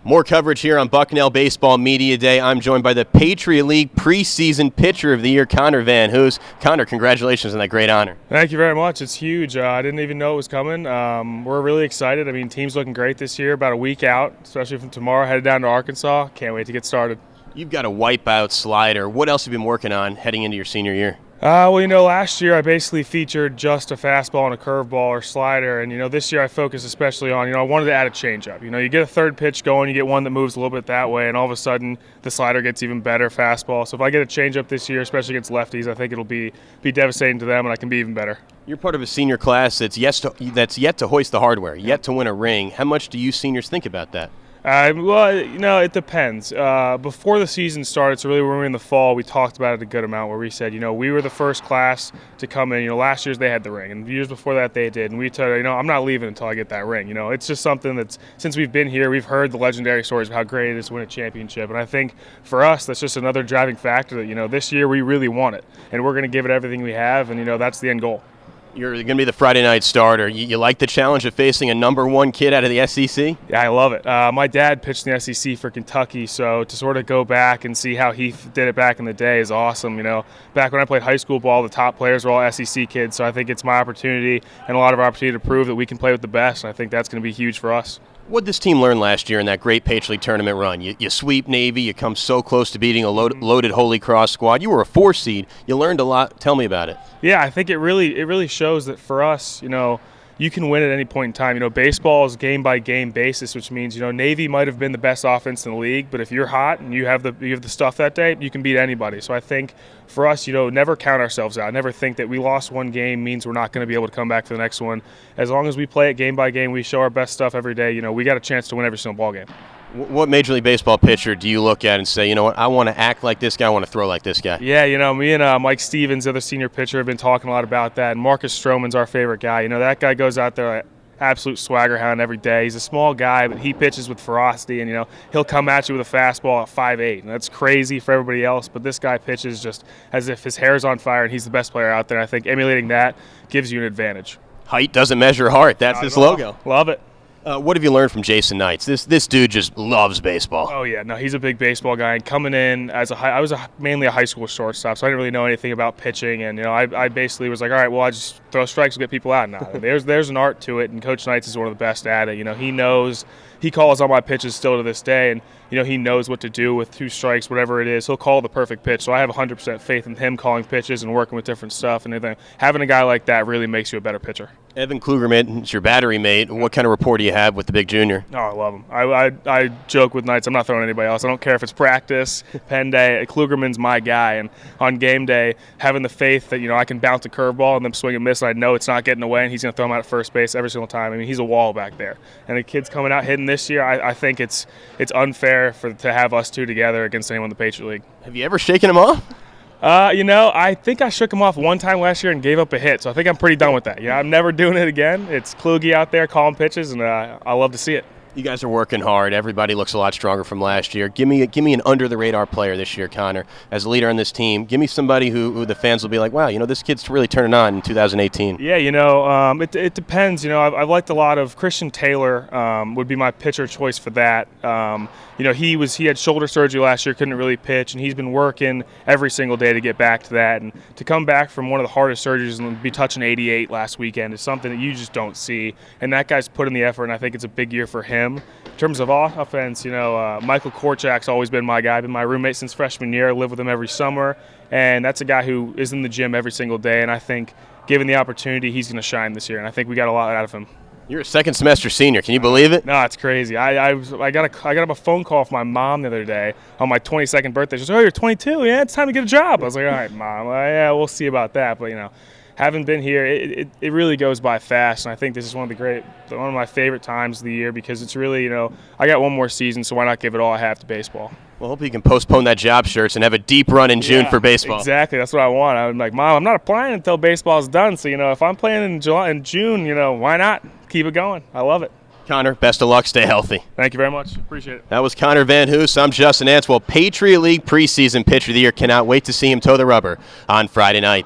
More coverage here on Bucknell Baseball Media Day. I'm joined by the Patriot League Preseason Pitcher of the Year, Connor Van Hoose. Connor, congratulations on that great honor. Thank you very much. It's huge. I didn't even know it was coming. We're really excited. I mean, team's looking great this year. About a week out, especially from tomorrow, headed down to Arkansas. Can't wait to get started. You've got a wipeout slider. What else have you been working on heading into your senior year? Last year I basically featured just a fastball and a curveball or slider, and this year I focused especially on, I wanted to add a changeup. You get a third pitch going, you get one that moves a little bit that way, and all of a sudden the slider gets even better fastball. So if I get a changeup this year, especially against lefties, I think it'll be devastating to them, and I can be even better. You're part of a senior class that's yet to hoist the hardware, yet to win a ring. How much do you seniors think about that? It depends. Before the season started, so really when we were in the fall, we talked about it a good amount where we said, we were the first class to come in. Last year's they had the ring, and years before that they did. And we told, I'm not leaving until I get that ring. It's just something that's, since we've been here, we've heard the legendary stories of how great it is to win a championship. And I think for us, that's just another driving factor that, this year we really want it. And we're going to give it everything we have, and, that's the end goal. You're going to be the Friday night starter. You like the challenge of facing a #1 kid out of the SEC? Yeah, I love it. My dad pitched in the SEC for Kentucky, so to sort of go back and see how he did it back in the day is awesome. Back when I played high school ball, the top players were all SEC kids, so I think it's my opportunity and a lot of opportunity to prove that we can play with the best, and I think that's going to be huge for us. What did this team learn last year in that great Patriot League tournament run? You sweep Navy, you come so close to beating a loaded Holy Cross squad. You were a 4 seed. You learned a lot. Tell me about it. Yeah, I think it really shows that for us, you can win at any point in time. Baseball is game-by-game basis, which means, Navy might have been the best offense in the league, but if you're hot and you have the stuff that day, you can beat anybody. So I think for us, never count ourselves out. Never think that we lost one game means we're not going to be able to come back for the next one. As long as we play it game-by-game, we show our best stuff every day, we got a chance to win every single ball game. What Major League Baseball pitcher do you look at and say, what, I want to act like this guy, I want to throw like this guy? Yeah, me and Mike Stevens, the other senior pitcher, have been talking a lot about that. And Marcus Stroman's our favorite guy. That guy goes out there like absolute swagger hound every day. He's a small guy, but he pitches with ferocity, and he'll come at you with a fastball at 5'8", and that's crazy for everybody else. But this guy pitches just as if his hair's on fire, and he's the best player out there. I think emulating that gives you an advantage. Height doesn't measure heart. That's his logo. Love it. What have you learned from Jason Knights? This dude just loves baseball. Oh, yeah. No, he's a big baseball guy. And coming in I was mainly a high school shortstop, so I didn't really know anything about pitching. And, I basically was like, all right, well, I just throw strikes and get people out now. There's an art to it, and Coach Knights is one of the best at it. He knows – he calls all my pitches still to this day, and, he knows what to do with 2 strikes, whatever it is. He'll call the perfect pitch. So I have 100% faith in him calling pitches and working with different stuff. And having a guy like that really makes you a better pitcher. Evan Klugerman is your battery mate. What kind of rapport do you have with the big junior? Oh, I love him. I joke with Knights. I'm not throwing anybody else. I don't care if it's practice, pen day. Klugerman's my guy. And on game day, having the faith that, I can bounce a curveball and then swing and miss, and I know it's not getting away, and he's going to throw him out at first base every single time. I mean, he's a wall back there. And the kid's coming out hitting this year. I think it's unfair to have us two together against anyone in the Patriot League. Have you ever shaken him off? I think I shook him off one time last year and gave up a hit, so I think I'm pretty done with that. I'm never doing it again. It's Kluge out there calling pitches, and I love to see it. You guys are working hard. Everybody looks a lot stronger from last year. Give me an under-the-radar player this year, Connor, as a leader on this team. Give me somebody who the fans will be like, wow, this kid's really turning on in 2018. Yeah, it depends. I've liked a lot of Christian Taylor would be my pitcher choice for that. He had shoulder surgery last year, couldn't really pitch, and he's been working every single day to get back to that. And to come back from one of the hardest surgeries and be touching 88 last weekend is something that you just don't see. And that guy's put in the effort, and I think it's a big year for him. In terms of offense, Michael Korchak's always been my guy. Been my roommate since freshman year. I live with him every summer, and that's a guy who is in the gym every single day. And I think, given the opportunity, he's going to shine this year. And I think we got a lot out of him. You're a second semester senior. Can you believe it? No, it's crazy. I got a phone call from my mom the other day on my 22nd birthday. She said, "Oh, you're 22? Yeah, it's time to get a job." I was like, "All right, Mom. Yeah, we'll see about that." But having been here, it really goes by fast, and I think this is one of my favorite times of the year because it's really, I got one more season, so why not give it all I have to baseball? Well, hope you can postpone that job shirts and have a deep run in June for baseball. Exactly, that's what I want. I'm like, Mom, I'm not applying until baseball's done, so if I'm playing in June, why not keep it going? I love it. Connor, best of luck. Stay healthy. Thank you very much. Appreciate it. That was Connor Van Hoose. I'm Justin Antweil, Patriot League Preseason Pitcher of the Year. Cannot wait to see him toe the rubber on Friday night.